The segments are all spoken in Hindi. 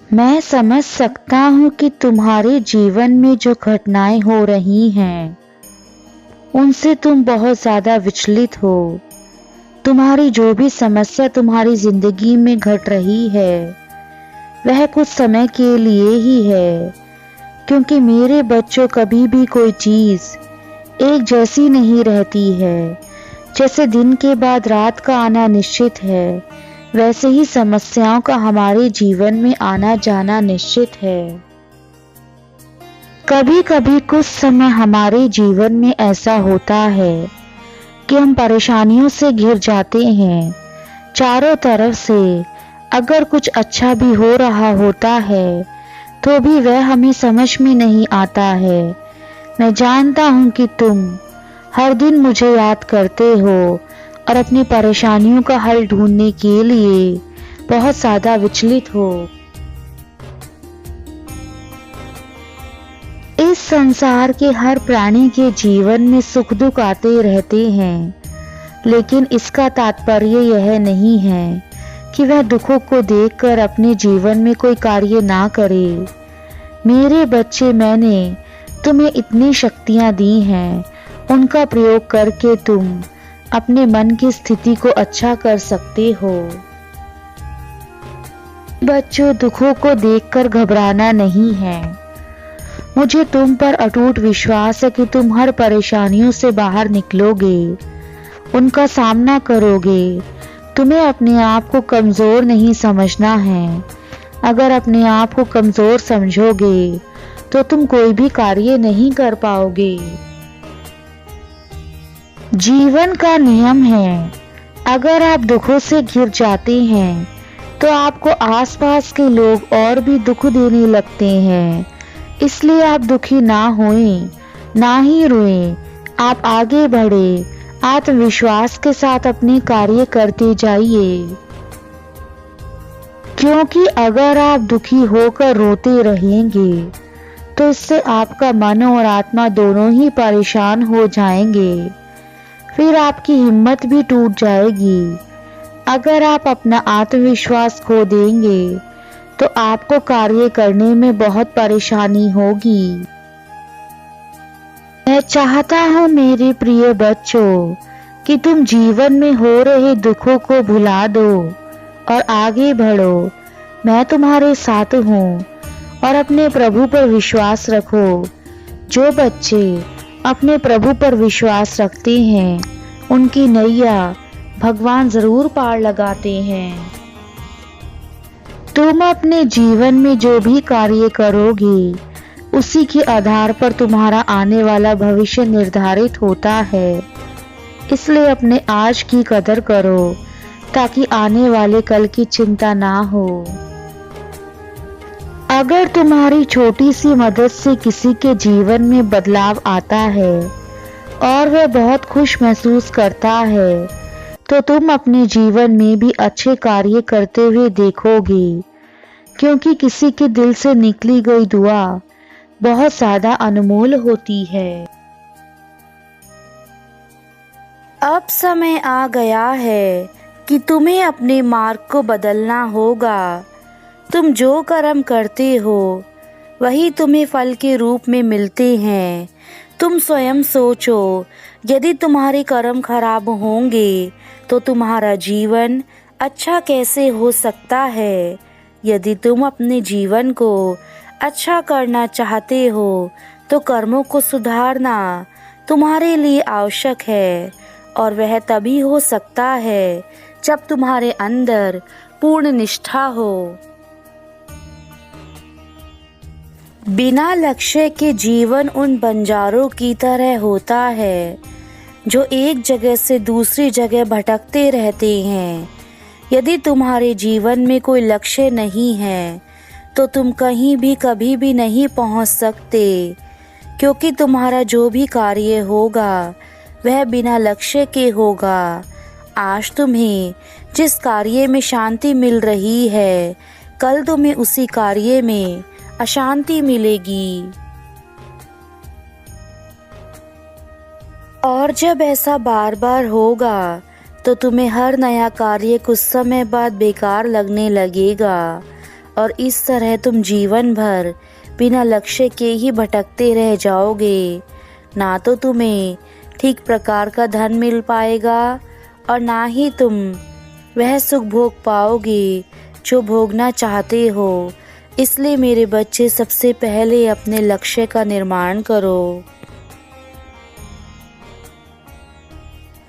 मैं समझ सकता हूँ कि तुम्हारे जीवन में जो घटनाएं हो रही हैं उनसे तुम बहुत ज़्यादा विचलित हो। तुम्हारी जो भी समस्या तुम्हारी जिंदगी में घट रही है वह कुछ समय के लिए ही है, क्योंकि मेरे बच्चों कभी भी कोई चीज़ एक जैसी नहीं रहती है। जैसे दिन के बाद रात का आना निश्चित है, वैसे ही समस्याओं का हमारे जीवन में आना जाना निश्चित है। कभी कभी कुछ समय हमारे जीवन में ऐसा होता है कि हम परेशानियों से घिर जाते हैं। चारों तरफ से अगर कुछ अच्छा भी हो रहा होता है तो भी वह हमें समझ में नहीं आता है। मैं जानता हूँ कि तुम हर दिन मुझे याद करते हो और अपनी परेशानियों का हल ढूंढने के लिए बहुत ज़्यादा विचलित हो। इस संसार के हर प्राणी के जीवन में सुख दुख आते रहते हैं, लेकिन इसका तात्पर्य यह नहीं है कि वह दुखों को देखकर अपने जीवन में कोई कार्य ना करे। मेरे बच्चे, मैंने तुम्हें इतनी शक्तियां दी हैं, उनका प्रयोग करके तुम अपने मन की स्थिति को अच्छा कर सकते हो। बच्चों, दुखों को देखकर घबराना नहीं है। मुझे तुम पर अटूट विश्वास है कि तुम हर परेशानियों से बाहर निकलोगे, उनका सामना करोगे। तुम्हें अपने आप को कमज़ोर नहीं समझना है। अगर अपने आप को कमज़ोर समझोगे तो तुम कोई भी कार्य नहीं कर पाओगे। जीवन का नियम है, अगर आप दुखों से घिर जाते हैं तो आपको आसपास के लोग और भी दुख देने लगते हैं। इसलिए आप दुखी ना होएं, ना ही रोएं। आप आगे बढ़े, आत्मविश्वास के साथ अपने कार्य करते जाइए, क्योंकि अगर आप दुखी होकर रोते रहेंगे तो इससे आपका मन और आत्मा दोनों ही परेशान हो जाएंगे। फिर आपकी हिम्मत भी टूट जाएगी। अगर आप अपना आत्मविश्वास खो देंगे तो आपको कार्य करने में बहुत परेशानी होगी। मैं चाहता हूँ मेरे प्रिय बच्चों कि तुम जीवन में हो रहे दुखों को भुला दो और आगे बढ़ो। मैं तुम्हारे साथ हूँ और अपने प्रभु पर विश्वास रखो। जो बच्चे अपने प्रभु पर विश्वास रखते हैं उनकी नैया भगवान जरूर पार लगाते हैं। तुम अपने जीवन में जो भी कार्य करोगे उसी के आधार पर तुम्हारा आने वाला भविष्य निर्धारित होता है। इसलिए अपने आज की कदर करो ताकि आने वाले कल की चिंता ना हो। अगर तुम्हारी छोटी सी मदद से किसी के जीवन में बदलाव आता है और वह बहुत खुश महसूस करता है तो तुम अपने जीवन में भी अच्छे कार्य करते हुए देखोगे, क्योंकि किसी के दिल से निकली गई दुआ बहुत ज्यादा अनमोल होती है। अब समय आ गया है कि तुम्हें अपने मार्ग को बदलना होगा। तुम जो कर्म करते हो वही तुम्हें फल के रूप में मिलते हैं। तुम स्वयं सोचो, यदि तुम्हारे कर्म खराब होंगे तो तुम्हारा जीवन अच्छा कैसे हो सकता है। यदि तुम अपने जीवन को अच्छा करना चाहते हो तो कर्मों को सुधारना तुम्हारे लिए आवश्यक है, और वह तभी हो सकता है जब तुम्हारे अंदर पूर्ण निष्ठा हो। बिना लक्ष्य के जीवन उन बंजारों की तरह होता है जो एक जगह से दूसरी जगह भटकते रहते हैं। यदि तुम्हारे जीवन में कोई लक्ष्य नहीं है तो तुम कहीं भी कभी भी नहीं पहुंच सकते, क्योंकि तुम्हारा जो भी कार्य होगा वह बिना लक्ष्य के होगा। आज तुम्हें जिस कार्य में शांति मिल रही है, कल तुम्हें उसी कार्य में अशांति मिलेगी। और जब ऐसा बार बार होगा तो तुम्हें हर नया कार्य कुछ समय बाद बेकार लगने लगेगा और इस तरह तुम जीवन भर बिना लक्ष्य के ही भटकते रह जाओगे। ना तो तुम्हें ठीक प्रकार का धन मिल पाएगा और ना ही तुम वह सुख भोग पाओगे जो भोगना चाहते हो। इसलिए मेरे बच्चे, सबसे पहले अपने लक्ष्य का निर्माण करो।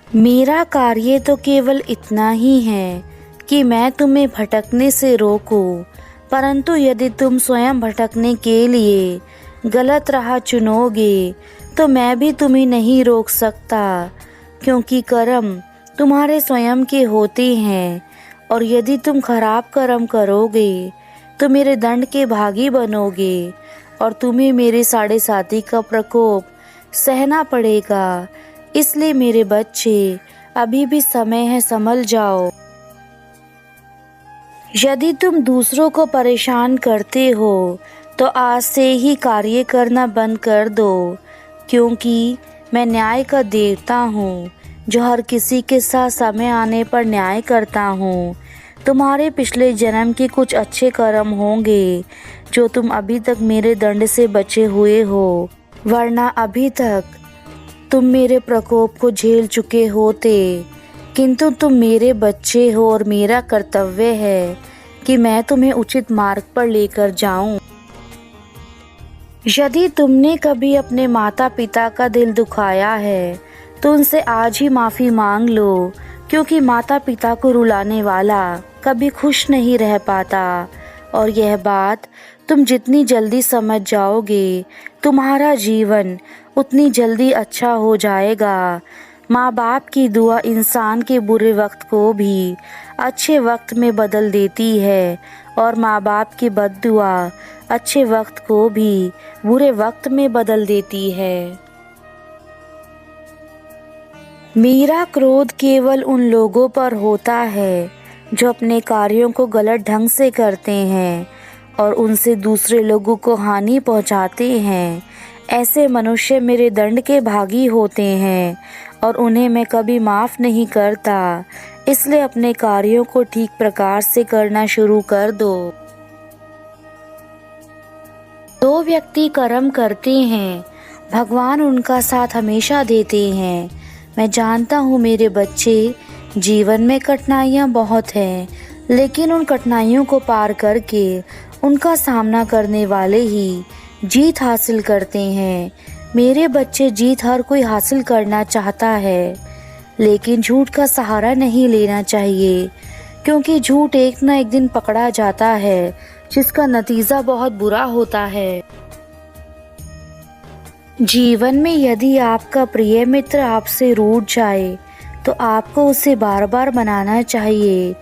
मेरा कार्य तो केवल इतना ही है कि मैं तुम्हें भटकने से रोकूं, परंतु यदि तुम स्वयं भटकने के लिए गलत राह चुनोगे तो मैं भी तुम्हें नहीं रोक सकता, क्योंकि कर्म तुम्हारे स्वयं के होते हैं। और यदि तुम खराब कर्म करोगे तो मेरे दंड के भागी बनोगे और तुम्हें मेरे साढ़े साथी का प्रकोप सहना पड़ेगा। इसलिए मेरे बच्चे, अभी भी समय है, संभल जाओ। यदि तुम दूसरों को परेशान करते हो तो आज से ही कार्य करना बंद कर दो, क्योंकि मैं न्याय का देवता हूँ जो हर किसी के साथ समय आने पर न्याय करता हूँ। तुम्हारे पिछले जन्म के कुछ अच्छे कर्म होंगे जो तुम अभी तक मेरे दंड से बचे हुए हो, वरना अभी तक तुम मेरे प्रकोप को झेल चुके होते। किंतु तुम मेरे बच्चे हो और मेरा कर्तव्य है कि मैं तुम्हें उचित मार्ग पर लेकर जाऊं। यदि तुमने कभी अपने माता पिता का दिल दुखाया है तो उनसे आज ही माफ़ी मांग लो, क्योंकि माता पिता को रुलाने वाला कभी खुश नहीं रह पाता। और यह बात तुम जितनी जल्दी समझ जाओगे, तुम्हारा जीवन उतनी जल्दी अच्छा हो जाएगा। माँ बाप की दुआ इंसान के बुरे वक्त को भी अच्छे वक्त में बदल देती है और माँ बाप की बद्दुआ अच्छे वक्त को भी बुरे वक्त में बदल देती है। मेरा क्रोध केवल उन लोगों पर होता है जो अपने कार्यों को गलत ढंग से करते हैं और उनसे दूसरे लोगों को हानि पहुंचाते हैं। ऐसे मनुष्य मेरे दंड के भागी होते हैं और उन्हें मैं कभी माफ़ नहीं करता। इसलिए अपने कार्यों को ठीक प्रकार से करना शुरू कर दो। दो व्यक्ति कर्म करते हैं, भगवान उनका साथ हमेशा देते हैं। मैं जानता हूँ मेरे बच्चे, जीवन में कठिनाइयाँ बहुत हैं, लेकिन उन कठिनाइयों को पार करके उनका सामना करने वाले ही जीत हासिल करते हैं। मेरे बच्चे, जीत हर कोई हासिल करना चाहता है, लेकिन झूठ का सहारा नहीं लेना चाहिए, क्योंकि झूठ एक न एक दिन पकड़ा जाता है, जिसका नतीजा बहुत बुरा होता है। जीवन में यदि आपका प्रिय मित्र आपसे रूठ जाए तो आपको उसे बार बार मनाना चाहिए,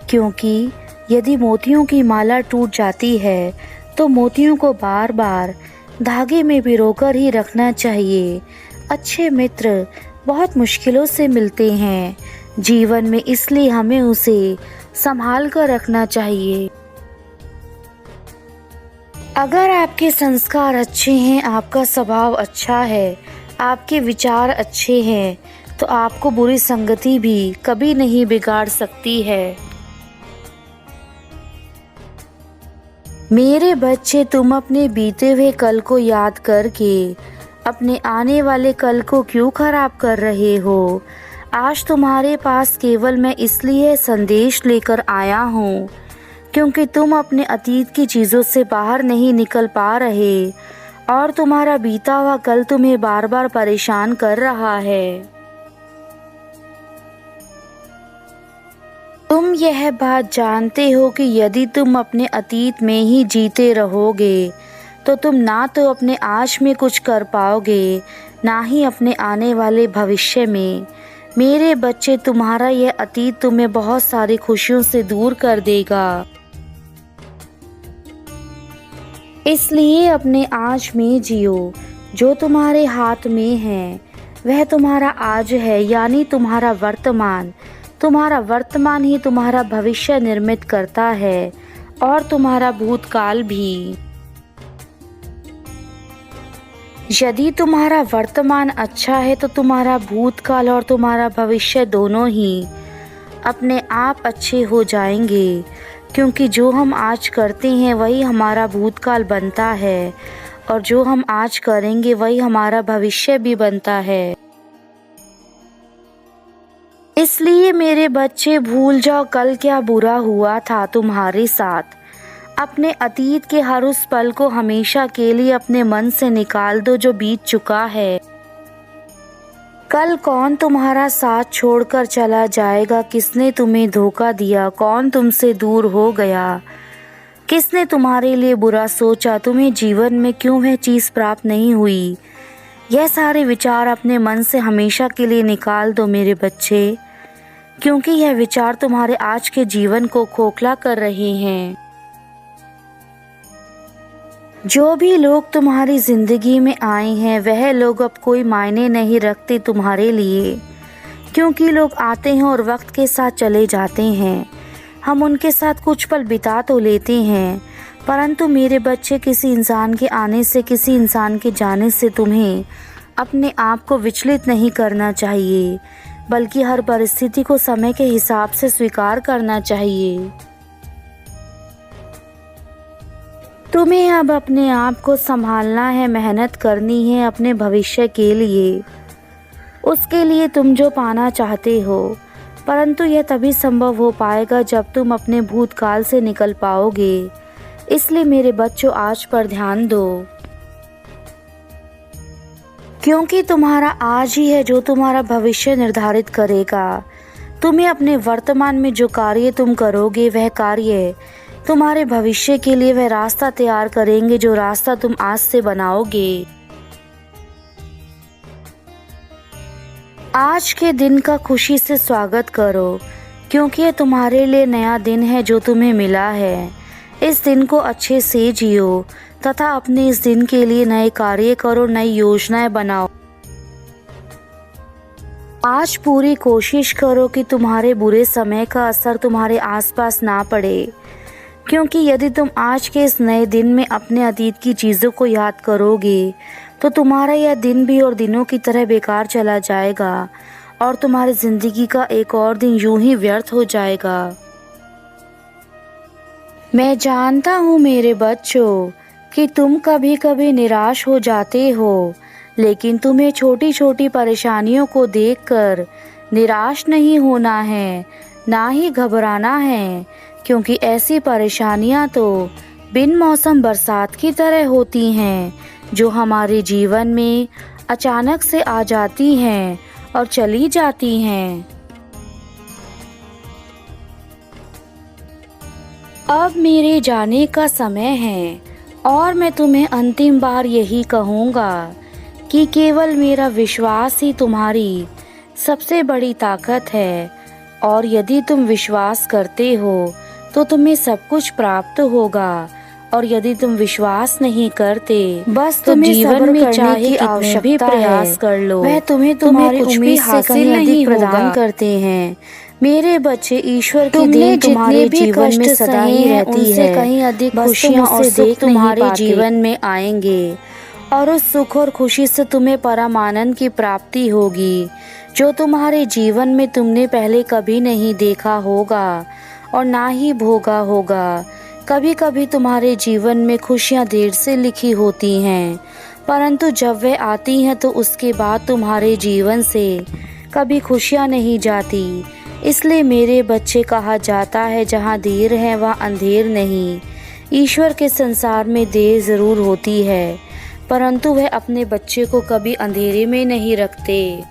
क्योंकि यदि मोतियों की माला टूट जाती है तो मोतियों को बार बार धागे में पिरोकर ही रखना चाहिए। अच्छे मित्र बहुत मुश्किलों से मिलते हैं जीवन में, इसलिए हमें उसे संभाल कर रखना चाहिए। अगर आपके संस्कार अच्छे हैं, आपका स्वभाव अच्छा है, आपके विचार अच्छे हैं, तो आपको बुरी संगति भी कभी नहीं बिगाड़ सकती है। मेरे बच्चे, तुम अपने बीते हुए कल को याद करके अपने आने वाले कल को क्यों खराब कर रहे हो? आज तुम्हारे पास केवल मैं इसलिए संदेश लेकर आया हूँ क्योंकि तुम अपने अतीत की चीज़ों से बाहर नहीं निकल पा रहे और तुम्हारा बीता हुआ कल तुम्हें बार बार परेशान कर रहा है। तुम यह बात जानते हो कि यदि तुम अपने अतीत में ही जीते रहोगे तो तुम ना तो अपने आज में कुछ कर पाओगे, ना ही अपने आने वाले भविष्य में। मेरे बच्चे, तुम्हारा यह अतीत तुम्हें बहुत सारी खुशियों से दूर कर देगा। इसलिए अपने आज में जियो। जो तुम्हारे हाथ में है वह तुम्हारा आज है, यानी तुम्हारा वर्तमान। तुम्हारा वर्तमान ही तुम्हारा भविष्य निर्मित करता है और तुम्हारा भूतकाल भी। यदि तुम्हारा वर्तमान अच्छा है तो तुम्हारा भूतकाल और तुम्हारा भविष्य दोनों ही अपने आप अच्छे हो जाएंगे। क्योंकि जो हम आज करते हैं वही हमारा भूतकाल बनता है और जो हम आज करेंगे वही हमारा भविष्य भी बनता है। इसलिए मेरे बच्चे, भूल जाओ कल क्या बुरा हुआ था तुम्हारे साथ। अपने अतीत के हर उस पल को हमेशा के लिए अपने मन से निकाल दो जो बीत चुका है। कल कौन तुम्हारा साथ छोड़कर चला जाएगा, किसने तुम्हें धोखा दिया, कौन तुमसे दूर हो गया, किसने तुम्हारे लिए बुरा सोचा, तुम्हें जीवन में क्यों वह चीज़ प्राप्त नहीं हुई। यह सारे विचार अपने मन से हमेशा के लिए निकाल दो मेरे बच्चे, क्योंकि यह विचार तुम्हारे आज के जीवन को खोखला कर रहे हैं। जो भी लोग तुम्हारी जिंदगी में आए हैं वह लोग अब कोई मायने नहीं रखते तुम्हारे लिए, क्योंकि लोग आते हैं और वक्त के साथ चले जाते हैं। हम उनके साथ कुछ पल बिता तो लेते हैं, परंतु मेरे बच्चे, किसी इंसान के आने से, किसी इंसान के जाने से तुम्हें अपने आप को विचलित नहीं करना चाहिए, बल्कि हर परिस्थिति को समय के हिसाब से स्वीकार करना चाहिए। तुम्हें अब अपने आप को संभालना है, मेहनत करनी है अपने भविष्य के लिए, उसके लिए तुम जो पाना चाहते हो, परंतु यह तभी संभव हो पाएगा जब तुम अपने भूतकाल से निकल पाओगे। इसलिए मेरे बच्चों, आज पर ध्यान दो, क्योंकि तुम्हारा आज ही है जो तुम्हारा भविष्य निर्धारित करेगा। तुम्हें अपने वर्तमान में जो कार्य तुम करोगे वह कार्य तुम्हारे भविष्य के लिए वह रास्ता तैयार करेंगे जो रास्ता तुम आज से बनाओगे। आज के दिन का खुशी से स्वागत करो, क्योंकि यह तुम्हारे लिए नया दिन है जो तुम्हें मिला है। इस दिन को अच्छे से जियो तथा अपने इस दिन के लिए नए कार्य करो, नई योजनाएं बनाओ। आज पूरी कोशिश करो कि तुम्हारे बुरे समय का असर तुम्हारे आसपास ना पड़े, क्योंकि यदि तुम आज के इस नए दिन में अपने अतीत की चीज़ों को याद करोगे तो तुम्हारा यह दिन भी और दिनों की तरह बेकार चला जाएगा और तुम्हारी ज़िंदगी का एक और दिन यूं ही व्यर्थ हो जाएगा। मैं जानता हूँ मेरे बच्चों कि तुम कभी कभी निराश हो जाते हो, लेकिन तुम्हें छोटी छोटी परेशानियों को देखकर निराश नहीं होना है, ना ही घबराना है, क्योंकि ऐसी परेशानियां तो बिन मौसम बरसात की तरह होती हैं जो हमारे जीवन में अचानक से आ जाती हैं और चली जाती हैं। अब मेरे जाने का समय है और मैं तुम्हें अंतिम बार यही कहूँगा कि केवल मेरा विश्वास ही तुम्हारी सबसे बड़ी ताकत है, और यदि तुम विश्वास करते हो तो तुम्हें सब कुछ प्राप्त होगा, और यदि तुम विश्वास नहीं करते बस तो तुम्हें जीवन में चाहे कितने भी प्रयास कर लो, वह तुम्हें तुम्हारी उम्मीद से कहीं अधिक प्रदान करते हैं। मेरे बच्चे, ईश्वर की देन तुम्हारे जीवन में सदा ही रहती है, कहीं अधिक खुशियाँ और सुख तुम्हारे जीवन में आएंगे, और उस सुख और खुशी से तुम्हें परम आनंद की प्राप्ति होगी जो तुम्हारे जीवन में तुमने पहले कभी नहीं देखा होगा और ना ही भोगा होगा। कभी कभी तुम्हारे जीवन में खुशियाँ देर से लिखी होती हैं, परंतु जब वे आती हैं तो उसके बाद तुम्हारे जीवन से कभी खुशियाँ नहीं जाती। इसलिए मेरे बच्चे, कहा जाता है जहाँ देर है वहाँ अंधेर नहीं। ईश्वर के संसार में देर ज़रूर होती है, परंतु वह अपने बच्चे को कभी अंधेरे में नहीं रखते।